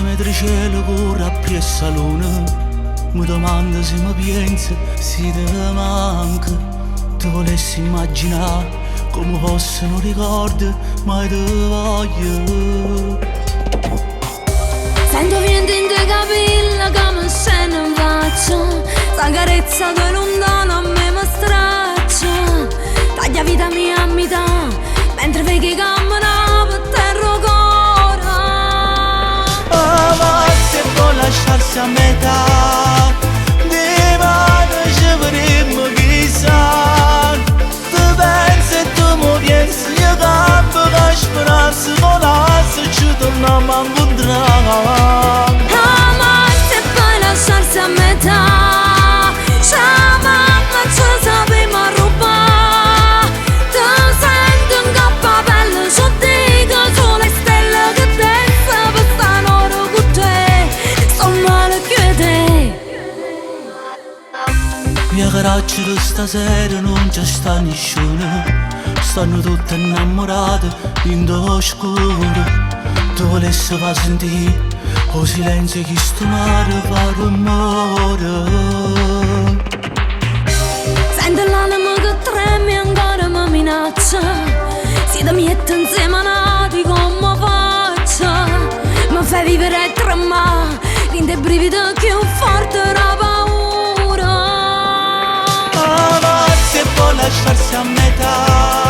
metri cielo corre a piè salone. Mi domanda se mi pensa, se te manca. Ti volessi immaginare come possono ricordi, mai te voglio. Sento vento in te capilla che mi scende in faccia. Sta carezza che lontano a me mi straccia. Taglia vita mia a metà, mentre vedi che cammina per terra ancora. Ma se può lasciarsi a metà, di mano ci vorremmo chissà. Tu pensi e tu mi pensi, io campo che speranza volasse, ci torniamo a incontrare. Ma se puoi lasciarsi a metà, c'è mamma ci sappiamo rubare. Ti sento in cappapello, ci dico sulle stelle che danza per stanotte con te. Sto male che te. Mia caraccia di stasera non c'è sta nessuno. Stanno tutte innamorate in oscuro. Tu volessi far sentire o silenzio che sto mare fa rumore. Sento l'anima che tremi ancora mi minaccia. Siete miette insieme nati come faccia. Mi fai vivere e tremare, rende brivido più forte la paura. Ma se può lasciarsi a metà,